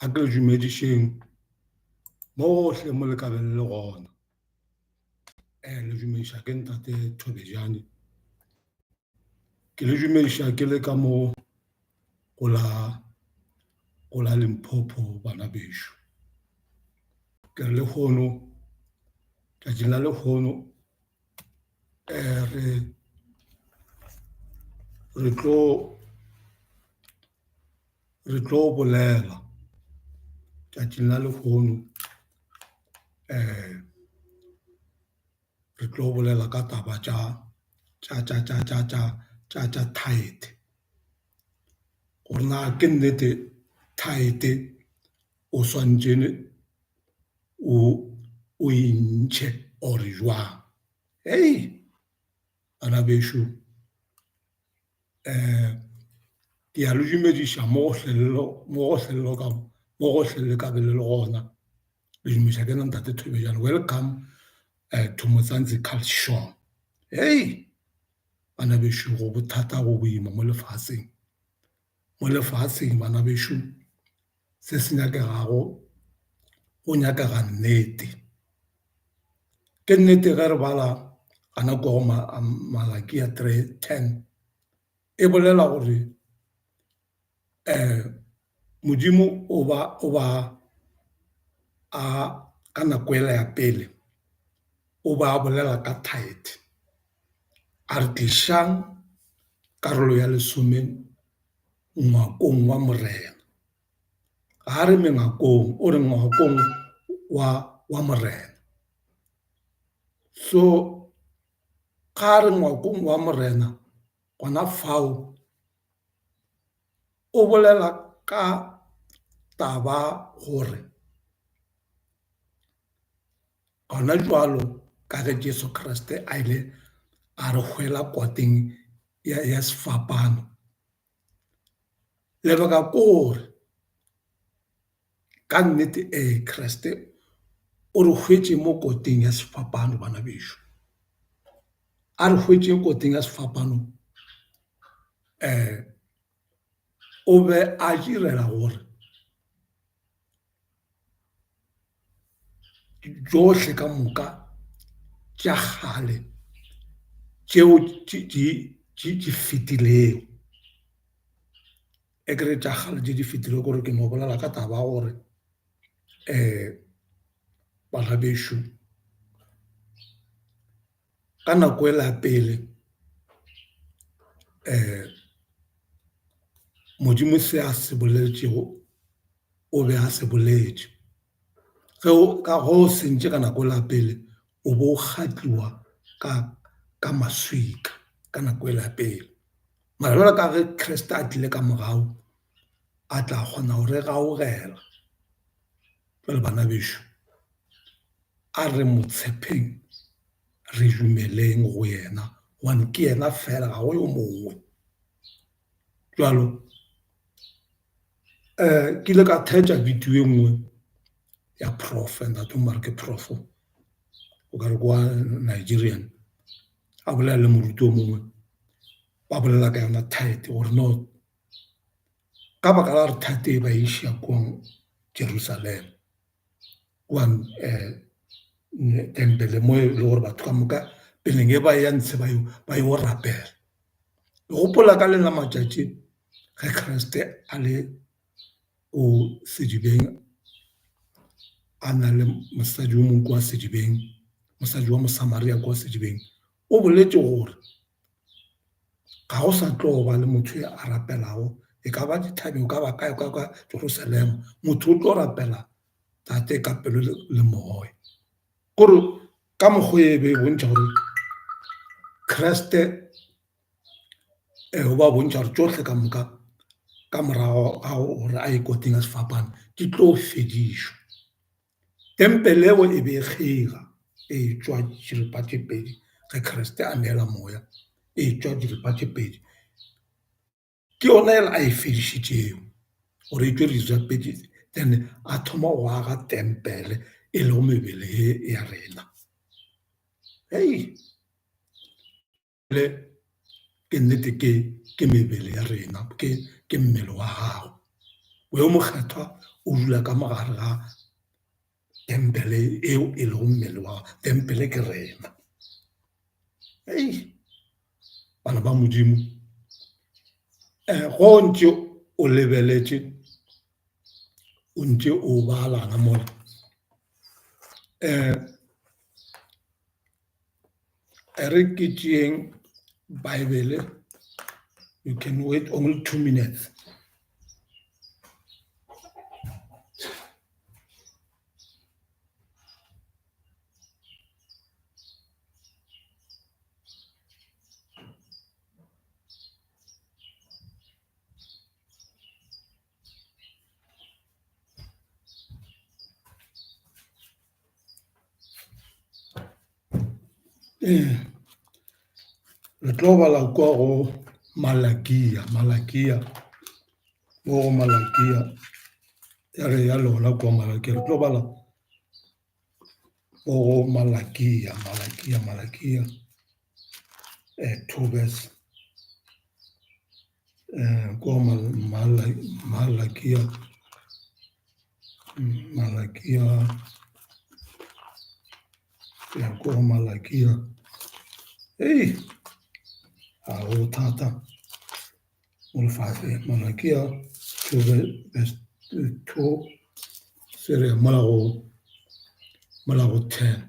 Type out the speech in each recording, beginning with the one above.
a ke le dumedišeng mohle mo le ka be le gona le dumediša ke ntate Thobejane ke le dumediša ke le ka mo go la Limpopo bana bešo ke re le kgono tšatšing la lekgono re tlo bolela tšatšing la lekgono re tlo bolela ka taba tša tithe gore na ke nnete tithe o swantšene o intšhe or jwang bana bešo ke a le dumediša mo gohle le ka be le le gona le dumediša ke nna ntate Thobejane. Welcome to Mozansi Culture Show. Bana bešo go bothata go boima mo lefatsheng bana bešo se se nyakegago go nyakega nnete ke nnete ge re bala ga nako go Malaki ya 3:10 e bolela gore modimo o ba a ka nako ela ya pele o ba bolela ka tithe a re tlišang karolo ya 10 ngwakong wa morena ga re mengwakong o re ngwakong wa morena so ga re ngwakong wa morena gona fao o bolela ka taba gore gona jwalo ka ge Jesu Kriste a ile a re hwela kwateng ya sefapano lebaka kore ka nnete Kriste o re hwetše mo koteng ya sefapano bana bešo a re hwetše koteng ya sefapano o be a direla gore tšohle ka moka tša kgale tšeo di fetilego e kere tša kgale tše di fetilego gore ke no bolela ka taba gore bana bešo ka nako e la pele modimo se a se boletšego o be a se boletše ka go sentše ka nako la pele o bo kgatliwa ka maswika ka nako e la pele mara jwale ka ge Kriste a tlile ka morao a tla kgona go re gaogela jwale bana bešo a re motshepeng re dumeleng go yena gobane ke yena fela ga go yo mongwe jwalo ke ile ka thetša video e nngwe ya prof ntate mare ke prof o ka re kwa Nigerian a bolela le moruti o mongwe ba bolela ka yona tithe gore no ka baka la re tithe e ba išia kwa Jerusalem kwa tempele mo e le gore batho ka moka peleng e ba ya ntshe ba yo rapela e gopola ka lena matšatši ge Kriste a le o sedibeng a na le mosadi o mongwe kwa sedibeng mosadi wa Mosamaria kwa sedibeng o boletše gore ga go sa tlo ba le motho a rapelago e ka ba dithabeng ka ba kae ka Jerusalem motho o tlo rapela tate ka pelo le moya gore ka mokgwa e be bontšha gore Kriste o ba bontšha gore tšohle ka moka ka morago ga gore a ikoteng ya sefapano di tlo fedišwa tempele eo e be e kgeiga e tšwa diripa tše pedi ge Kriste a neela moya e tšwa diripa tše pedi ke yona ela a e fedišitšego gore e tšwe diripa pedi then a thoma go aga tempele e lego mebele ya rena ke nnete ke mebele ya rena ke mmele wa gago o yo mokgethwa o dula ka mogare ga tempele eo e lego mmele wa tempele ke rena. Bana ba Modimo, go ntse o lebeletse o ntse o balana mola re ke tšeeng Bible. You can wait only 2 minutes. Re tlo bala kwa go Malakia mo go Malakia ya re ya lola kwa Malakia re tlo bala mo go Malakia 2 verse kwa Malakia ya kwa Malakia a go thata mo lefatshe. Malakia 2 verse 2 sere molago 10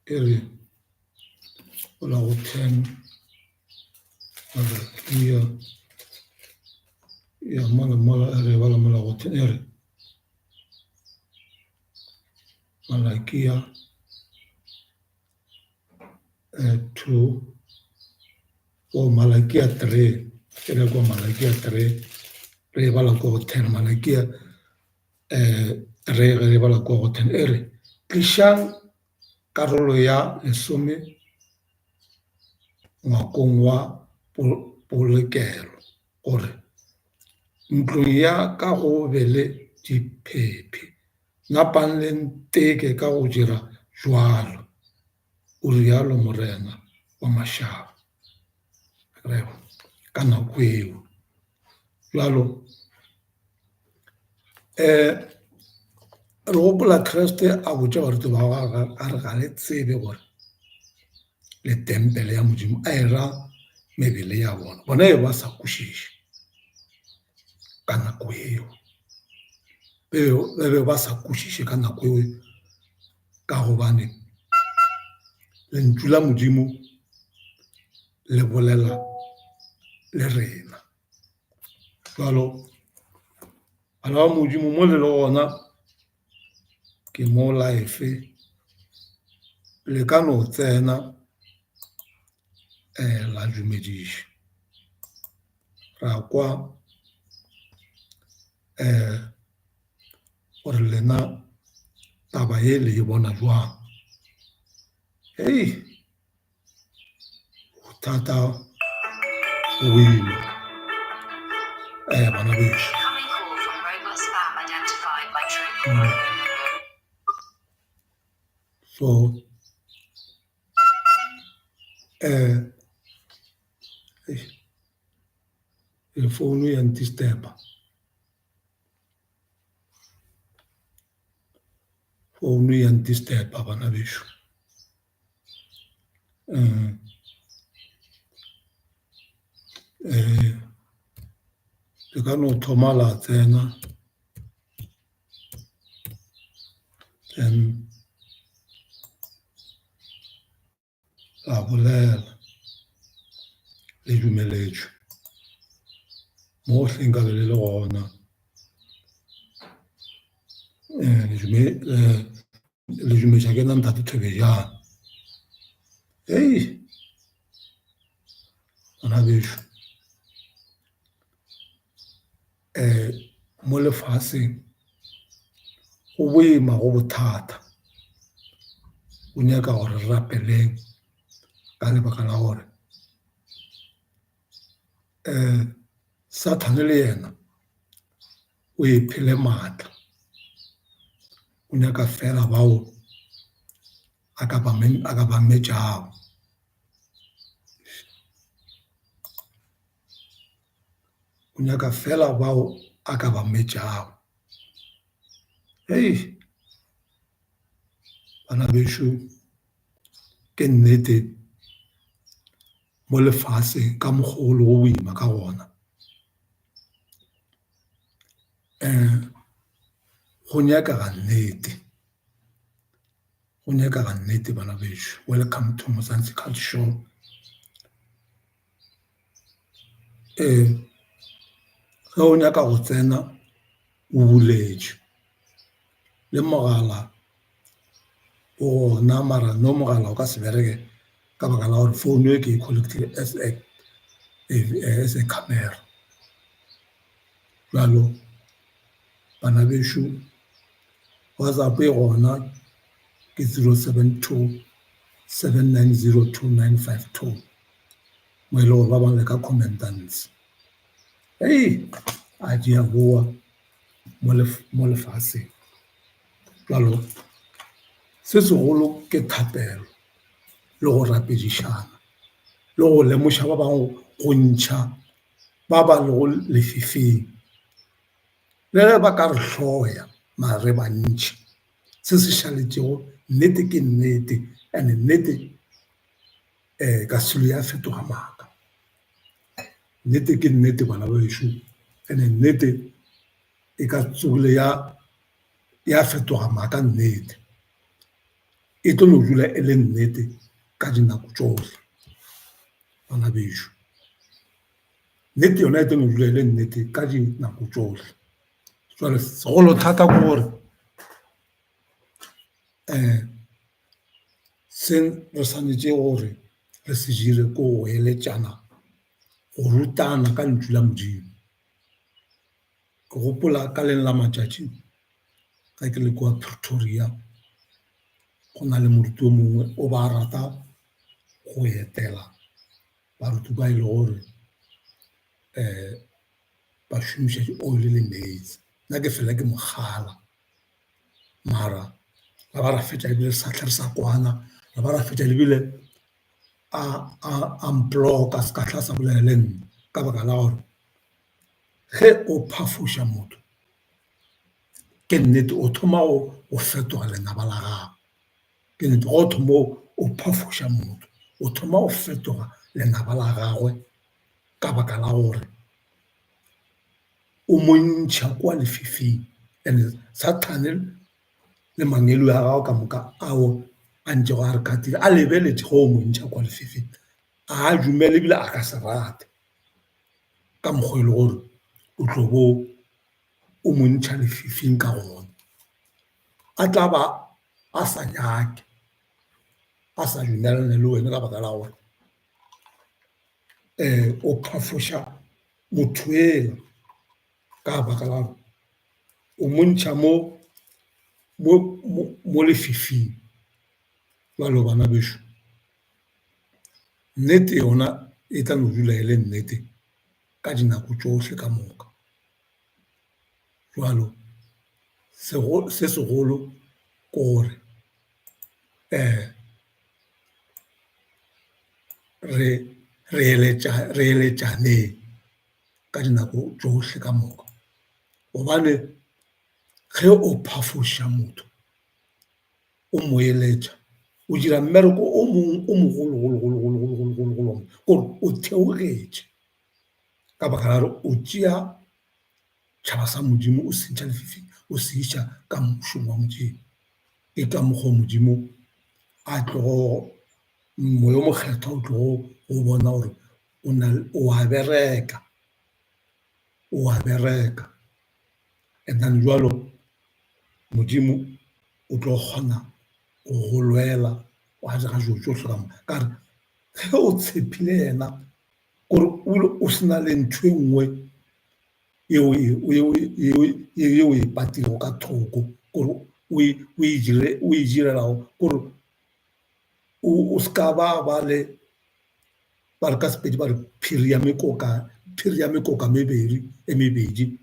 ere molago 10 Malakia ya mola ere bala molago 10 ere Malakia 2 o Malakia 3 ere kwa Malakia 3 re bala kwa 10 Malakia re bala kwa 10 ere tlišang karolo ya lesome ngwakong wa polokelo gore ntlong ya ka go be le diphephi ngapang le nteke ka go dira jwalo, o rialo morena wa mašaba ka nako eo. Jwalo re gopola Kreste a botša baruti ba gagwe a re ga le tsebe gore le tempele ya Modimo a era mebele ya bona e ba sa kwešiše ka nako eo, be ba sa kwešiše ka nako eo ka gobane lentšu la Modimo le bolela le rena. Jwalo bana ba Modimo mo le gona ke mo life le ka no tsena la dumediša ra kwa gore lena taba ye le e bona jwang. Bothata bo boima bana beso. So phone ya ntisteba bana beso. Le ka no thoma la tsena then la bolela le dumeletšwe mo hleng ka be le gona le dumetša ke nna Ntate Thobejane. Bana beso mo lefaseng go boima go bothata o nyaka gore re rapeleng ka lebaka la gore Sathane le yena o iphile maatla o nyaka fela bao a ka ba metšago. o nyaka fela bao a ka ba metšago. Hei, bana bešo, ke nnete mo lefaseng ka mogolo go boima ka gona. Go nyakaga nnete, go nyakaga nnete bana bešo. Welcome to Mzansi Culture Show. Ge o nyaka go tsena o buletše le mogala o gona, mara no mogala o ka se bereke ka baka la gore founu e ke e connectile as a camera. Jalo bana bešo, WhatsApp e gona ke 0727902952 mo e le gore ba bang le ka commentants. Hei, a di a boa mo lefaseng. Jalo se segolo ke thapelo le go rapedišana le go lemoša ba bangwe go ntšha ba ba le go lefifing. Le ge ba ka re hloya mare ba ntšhi se se šaletšego, nnete ke nnete, and nnete ka selo ya fetoga maaka. Nnete ke nnete bana bešo, and nnete e ka tsogile ya fetoga maaka. Nnete e tlo no dula e le nnete ka dinako tsohle bana bešo. Nnete yona e tlo no dula e le nnete ka dinako tsohle. Jwale segolo thata ke gore se re swanetše gore re se dire ko go eletšana, go rutana ka lentšu la Modimo. Ke gopola ka leng la matšatši ga ke le kwa Pretoria, go na le moruti o mongwe o ba rata go etela baruti ba e le gore ba šomiša di-oil le metsi. Nna ke fela ke mogala, mara la ba ra fetša ebile setlhare sa kwana, la ba ra fetša lebile a mploka se ka tla sa bolele le nna ka baka la gore ge o phafoša motho ke nnete o thoma go fetoga lenaba la gago. Ke nnete go thoma o phafoša motho o thoma go fetoga lenaba la gagwe ka baka la gore o montšha kwa lefifing, and sa thane le mangelo a gago ka moka ao a ntšego a re katile a lebeletše go o montšha kwa lefifing. A dumele ebile a ka se rate ka mokgwa e le gore o tlo bo o montšha lefifing ka gona. A tla ba a sa nyake, a sa dumelane le wena ka baka la gore o phafoša motho ela ka baka la gore o montšha mo lefifing. Jwalo bana bešo, nnete yona e tla no dula e le nnete ka dinako tsohle ka moka. Jwalo se segolo ke gore re eletšaneng ka dinako tsohle ka moka, gobane ge o phafoša motho o mo eletša o dira mmereko o mongwe o mogologologologologologologolo gore o theogetše ka baka la gore o tšea tšhaba sa Modimo o se ntšha lefifing o se iša ka mošomo wa Modimo. Ke ka mokgwa Modimo a tlogo moya o mokgetho o tlogo go bona gore o a bereka, and then jwalo Modimo o tlo kgona go go lwela wa dira dilo tsohle ka moka. Ka re ge o tshepile yena gore o se na le ntho e nngwe yeo e patilego ka thoko gore o e direlago gore o se ka ba le, ba re ka Sepedi ba re phiri ya mekoka mebedi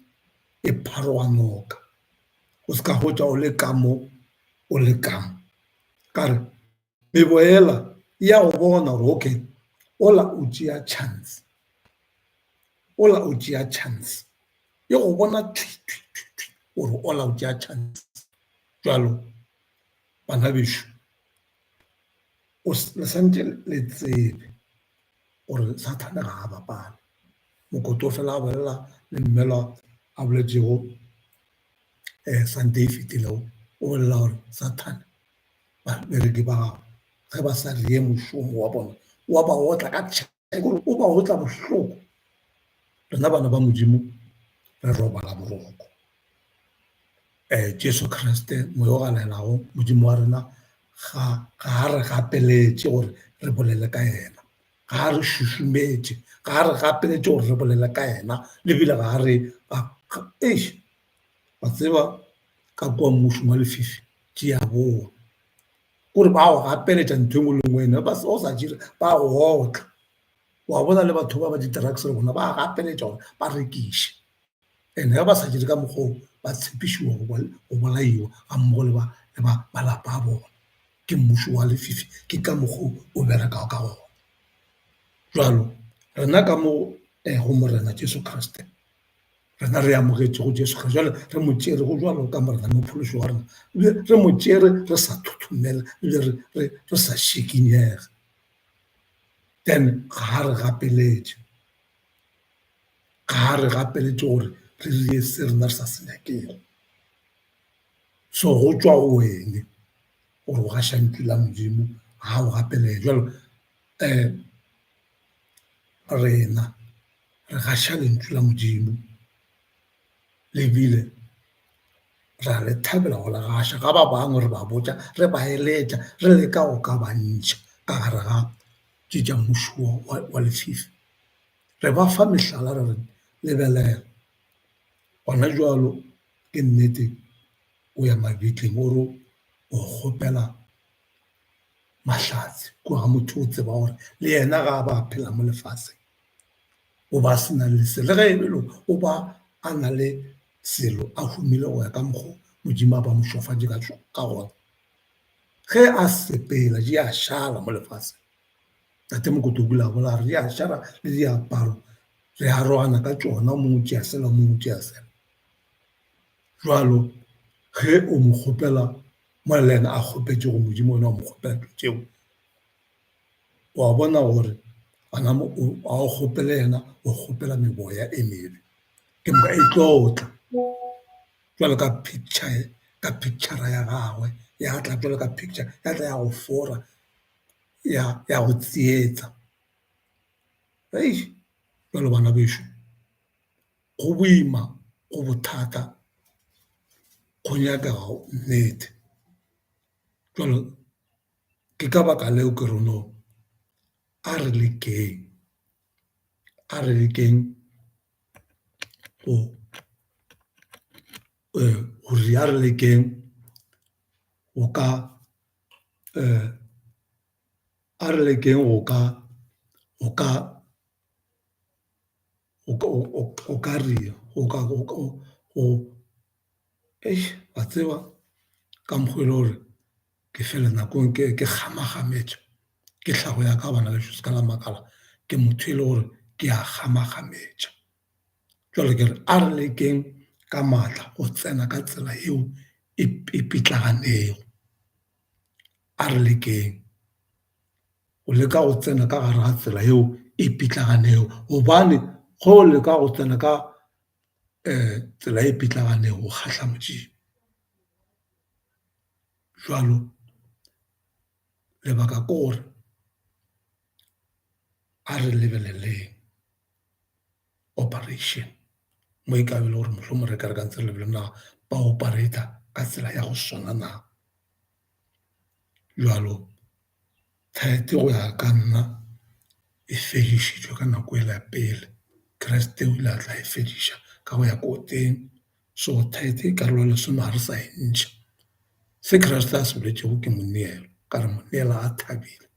e pharoga noka. O se ka hotša o le ka mo o le kamo, ka re meboela ya go bona gore okay ola o tšea chance, ola o tšea chance e go bona gore ola o tšea chance jalo bana bešo le santse le tsebe gore Sathane ga a bapale mokoto fela a bolela le mmelwa a boletšego Sunday e fetilego o bolela gore Sathane babereki ba gago ge ba sa reye mošomo wa bona wa ba otla ka tšhekore o ba otla bohloko rena bana ba modimo re robala boroko Jesu Kriste moyo o galelago modimo wa rena ga a re gapeletše gore re bolele ka yena ga a re šušumetše ga a re gapeletše gore re bolele ka yena lebile ga a re ba tseba ka kua mošomo wa lefifi tšea bona kore ba go gapeletša ntho engwe le ngwene o sa jire ba go otla wa bona le batho ba ba di-drugs le bona ba gapeletša gore ba rekiše and ga ba sa jire ka mokgwa ba tshepišiwa go bolaiwa ga mmogo le ba malapa a bona ke mmušo wa lefifi ke ka mokgwa o berekago ka gona jalo rena ka mo go morena Jesu Kriste rena re amogetše go Jesu Kriste jale re mo tšere go jalo ka morena mophološi wa rena re mo tšere re sa thothomela ebile re sa šikinyega then ga re gapeletše gore re rie se rena re sa se nyakego so go tšwa go wene gore o gaša ntlo la modimo ga o gapeletše jalo rena re gaša lentšu la modimo lebile ra le thabela go le gaša ga ba bangwe re ba botša re ba eletša re leka go ka bantšha ka gare ga tša mmušo wa lefifi re ba fa mehlala re re lebelela gona jalo ke nnete o ya mabitleng ore o kgopela mahlatse kua ga motho o tseba gore le yena ga ba phela mo lefaseng o ba se na le se le ge e belo o ba a na le selo a humile go ya ka mokgwa modimo a ba mošofatše ka gona ge a sepela di a šala mo lefaseng tate mokoto bula bola re di a šala le diaparo re arogana ka tšona mongwe tšea sela mongwe tšea sela jalo ge o mo kgopela mo le ena a kgopetše go modimo ona o mo kgopela tšeo wa bona gore a o kgopele yena o kgopela meboya e mebe ke moka e tlotla jalo ka picture ya gagwe ya tla jalo ka picture ya tla ya go fora ya go tsietsa jalo bana bešo go boima go bothata go nyakega nnete jalo ke ka baka leo ke rono a re lekeng gore a re lekeng o ka a re lekeng o ka ria wa tseba ka mokgwa le gore ke fela nakong ke gamagametša ke tlhago ya ka bana bešo se ka la makala ke motho e le gore ke a gamagametša jalo ke re a re lekeng ka maatla go tsena ka tsela eo e pitlaganego a re lekeng o leka go tsena ka gare ga tsela eo e pitlaganego gobane go o leka go tsena ka tsela e pitlaganego go kgatlha modimo jalo lebaka ke gore a re lebeleleng operation mo e kabele gore mohlomong re ka re ka ntse re lebele na ba operata ka tsela ya go swana na jalo thaete go ya ka nna e fedišitšwe ka nako e la pele Kriste o ile a tla e fediša ka go ya ko teng so thaete e karolo lesome ga re sa e ntšha se Kriste a se boletšego ke moneelo ka re moneelo a thabile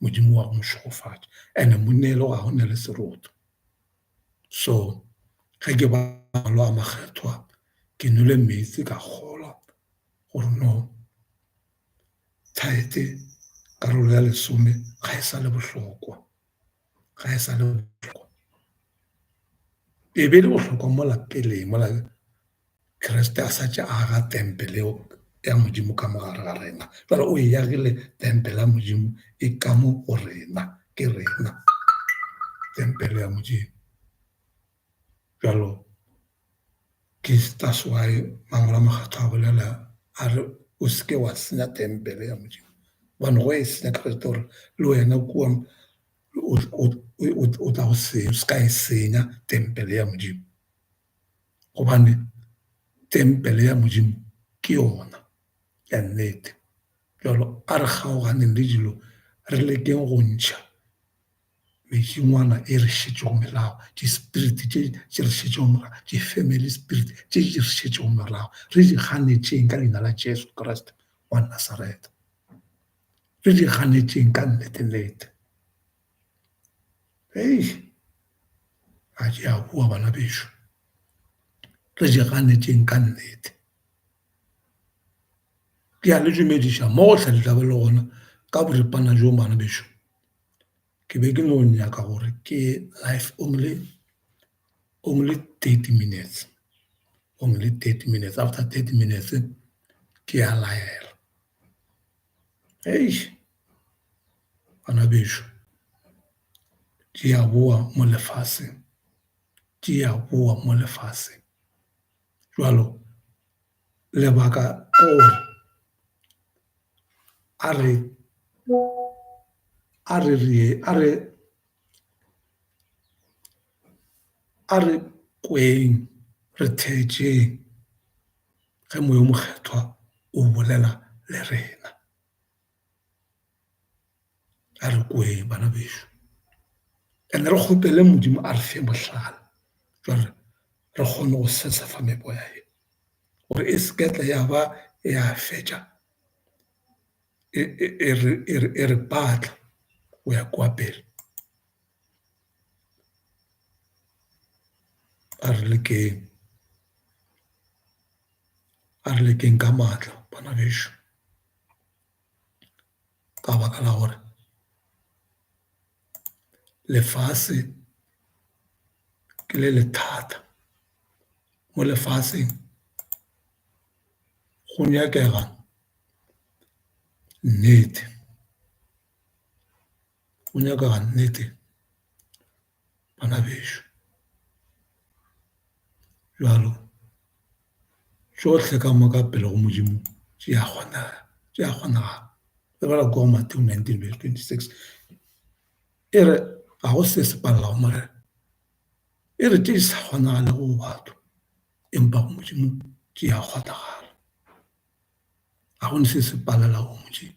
modimo wa go mošogofatša and moneelo ga go ne le seroto so ge ke balo a makgethwa ke nole meetse ka kgolwa gore no thaete karolo ya lesome ga e sa le bohlokwa e be le bohlokwa mola peleng mola Kreste a sa tša aga tempele ya modimo ka mogare ga rena jalo o e agile tempele ya modimo e ka mo go rena ke rena tempele ya modimo jalo that's why mangolo a makgatho a bolela a re o seke wa senya tempele ya modimo gobane go e senya Kreste gore le wena kua o tla go senya o seka e senya tempele ya modimo gobane tempele ya modimo ke yona ya nnete jalo a re kgaoganeng le dilo re lekeng go ntšha mešingwana e re šetšego melao di-spirit tše re šetšego morago di-family spirit tše di re šetšego morago re di ganetšeng ka leina la Jesu Kriste wa Nazareta re di ganetšeng ka nnete-nnete a di a bua bana bešo re di ganetšeng ka nnete ke a le dumediša mo gotlhe le tlabe le gona ka boripana jo bana bešo ke be ke no nyaka gore ke life only 30 minutes only 30 minutes after 30 minutes ke a laela bana bešo di a boa mo lefaseng di a boa mo lefaseng jalo lebaka gore a re kweng re thetšeng ge moyo mokgethwa o bolela le rena a re kweng bana bešo ande re kgopele modimo a re fe bohlale jale re kgone go sesefa mepo ya ye gore e seketla ya ba ya fetša e re patla go ya kwa pele a re lekeng ka maatla bana bešo ka baka la gore lefase ke le lethata mo lefaseng go nyakega nnete go nyakega nnete bana bešo jalo tšohle ka moka pele go modimo tše a kgonaga le bala kwa Matthew 19:26 e re ga go se se palelago morena e re tše di sa kgonagale go batho empa go modimo tše a kgonagala ga go ne se se palela go modimo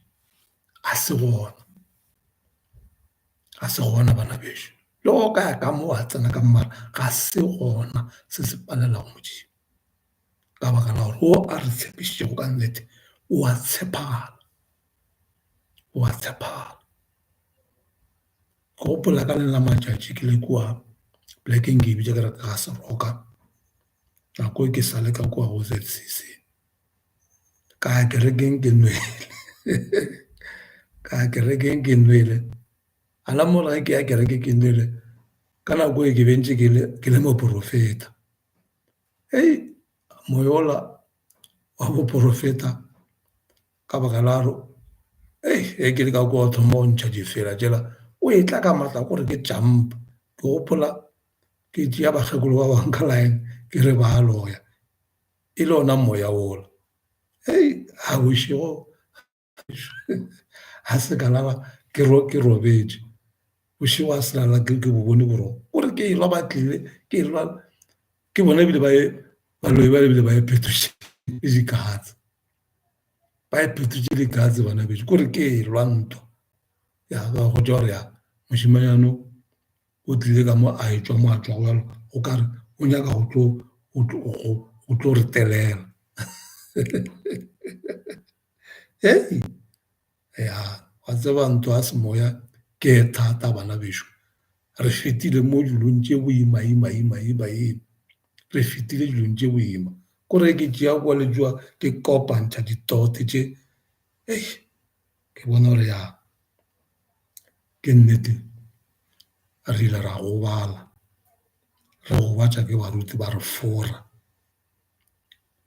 a se gona bana bešo le go ka ya ka mo a tsena ka mmala ga se gona se se palela go modimo ka baka la gore o a re tshepišitšego ka nnete o a tshepagala ke gopola ka leng la matšatši ke le kua plekeng ke bitša ke re ga Seroka nako e ke sa le ka kua go ZCC ka ya kerekeng ke nwele a la mola ke ya kereke ke nwele ka nako e ke bentše ke le moprofeta moyola wa boprofeta ka baka la ro ke le ka kua thoma go ntšha difela tšela o e tla ka matla gore ke jump ke gopola ke tšea bakgekolo ba bang ka line ke re ba loya e le ona moya ola a bošego ga se ka lala ke robetše bošego a se lala ke bo bone boroko gore ke elwa ba tlile ke elwa ke bona ebile baloi ba lebile ba e phetoše dikatse ba e phetoše dikatse bana betso kore ke elwa ntwa ya ba go tša gore ya mošimanyano o tlile ka mo a etswa mo a tswa go yalo o kare o nyaka go tlo re telela ya wa tseba ntwa a semoya ke thata bana bešo re fetile mo dilong tše boima re fetile dilong tše boima kore ke tšea kwa le jwa ke kopantšha ditote tše ke bona gore ya ke nnete re ile ra gobala re go batša ke baruti ba re fora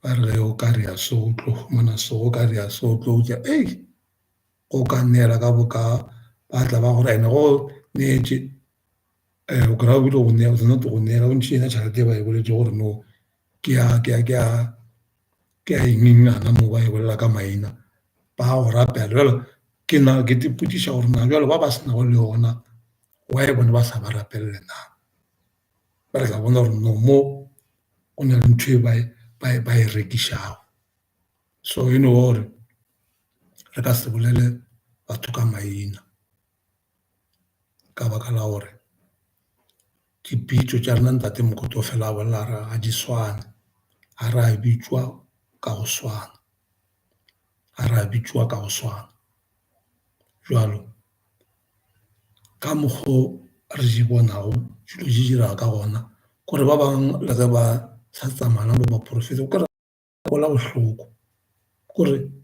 ba re ge o ka re ya so o tlo humana so o ka re ya so o tlo ja go ka neela ka boka ba tla ba gore ene go neetše o kry-a bile go neela tsena go neela o ntšhiena tšhelete ba e boletse gore no ke a engengana mo ba e bolela ka maina ba go rapela jalo ke dipotšiša gore na jalo ba senago le yona wa e bone ba sa ba rapelele na ba re ka bona gore no mo go na le ntho e ba e rekišago so e no gore re ka se bolele batho ka maina ka baka la gore dipitso tša rena ntate Mokoto fela a bolela re ga di swane a re a bitšwa ka go swana a re a bitšwa ka go swana jalo ka mokgwa re di bonago dilo di dirago ka gona gore ba bangwe le ge ba sa tsamaya ba baporofeta o kry gola bohloko kore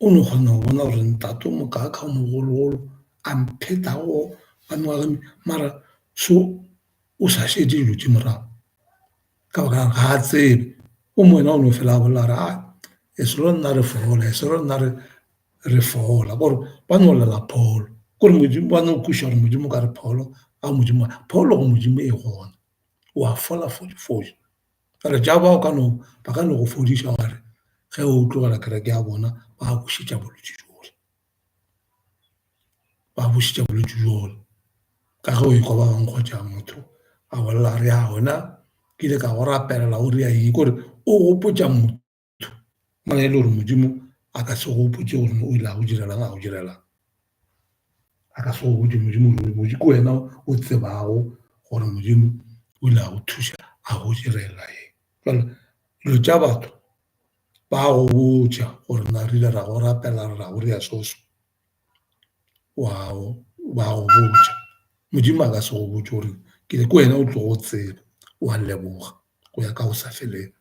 o no kgona go bona gore ntate o mokaka o mogologolo a mphetago mara so o sa šetse dilo tše morago ka baka ga a tsebe o moena o no fela a bolela re e se lo nna re fola e se lo nna re fola gore ba no lela pholo kore modimo ba no kweša gore modimo ka re pholo a modimo pholo go modimo e gona o a fola fodi re ja ba ka no go fodiša gore ge o tlogela kereke ya bona ba bušetša bolwetši jole ba bušetša bolwetši jole ka ge o ekwa ba bangwe kgotša motho a bolela re a wena ke ile ka go rapelela o rea eng kore o gopotša motho mana e le gore modimo a ka se gopotše gore o ile a go direlang a go direlang a ka se gopotše modimo ke wena o tsebago gore modimo o ile a go thuša a go direla eng jale dilo tša batho ba go botša gore na rile ra go rapela ra go rea soso ba go botša modimo a ka se go botše gore ke wena o tlo go tseba o a leboga go ya ka go sa feleng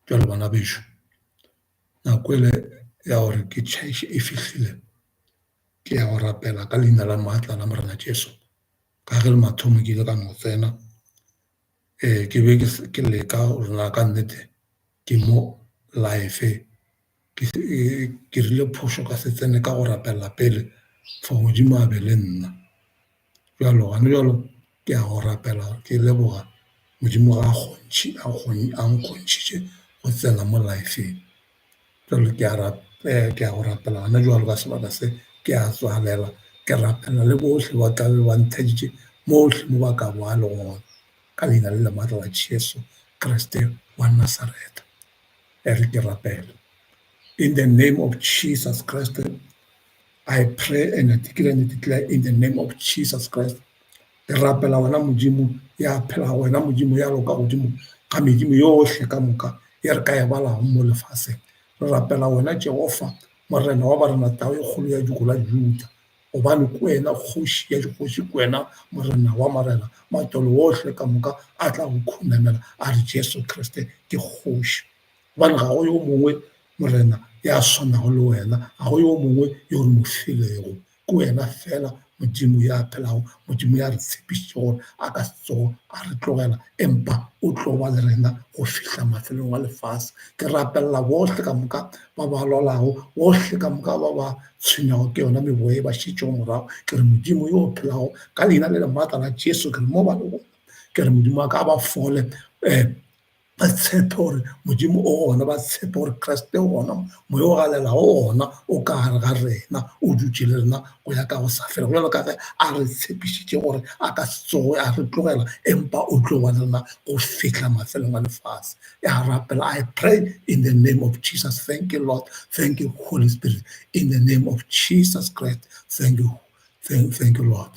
jalo bana bešo nako ele ya gore ke tšhaiše e fihlile ke ya go rapela ka leina la maatla la morena Jesu ka ge le mathomo ke ile ka no tsena ke be ke leka gore na ka nnete ke mo life ke rile phošo ka se tsene ka go rapela pele for modimo a be le nna jalo gane jalo ke a go rapela ke leboga modimo ga a nkgontšhitše go tsena mo lifeng jalo ke a go rapela gana jalo ka sebaka se ke a tswalela ke rapela le bohle ba tla be ba nthaditše mohle mo ba ka boa le gona ka leina le lemaatla la Jesu Kriste wa Nazareta e re ke rapela in the name of Jesus Christ I pray and I declare in the name of Jesus Christ ke rapela wena modimo ya phela wena modimo ya loka godimo ka medimo yohle ka moka e re ka e balago mo lefaseng re rapela wena Jehova morena wa barena tao e kgolo ya dikola Juda gobane ke wena kgoši ya dikgoši ke wena morena wa marena matolo ohle ka moka a tla go khunamela a re Jesu Kriste ke kgoši gobane ga go yo mongwe morena ya swanego le wena ga go yo mongwe yo re mo filego ke wena fela modimo ya phelago modimo ya re tshepišitše gore a ka se tsogo a re tlogela empa o tlo ba le rena go fihla mafelong wa lefase ke rapelela bohle ka moka ba ba lwalago bohle ka moka ba ba tshwenyago ke yona meboe ba šitšego morago ke re modimo yo o phelago ka leina le lemaatla la Jesu ke re mo ba le gona ke re modimo a ka ba fole ba tshepe gore modimo o gona ba tshepe gore Kriste o gona moya o galela o gona o ka gare ga rena o dutše le rena go ya ka go sa fela jalo ka ge a re tshepišitše gore a ka se tsoge a re tlogela empa o tlo ba le rena go fihla mafelong a lefase ya rapela I pray in the name of Jesus thank you Lord thank you Holy Spirit in the name of Jesus Christ thank you Lord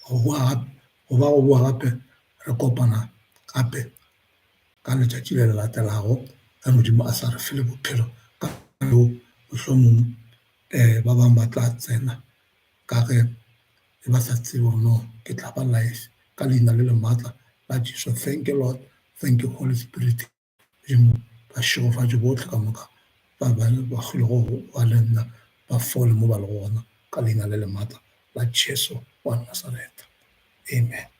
go ba go bua gape re kopana gape ka letšatši le le latelago ka modimo a sa re fele bophelo ka yo mohlomong ba bangwe ba tla tsena ka ge ba sa tsebe gore no ke tla ba life ka leina le lemaatla la Jesu thank you Lord thank you Holy Spirit modimo ba šegofatše bohle ka moka ba kgilego ba le nna ba fole mo ba le gona ka leina le lemaatla la Jesu wa Nazareta amen.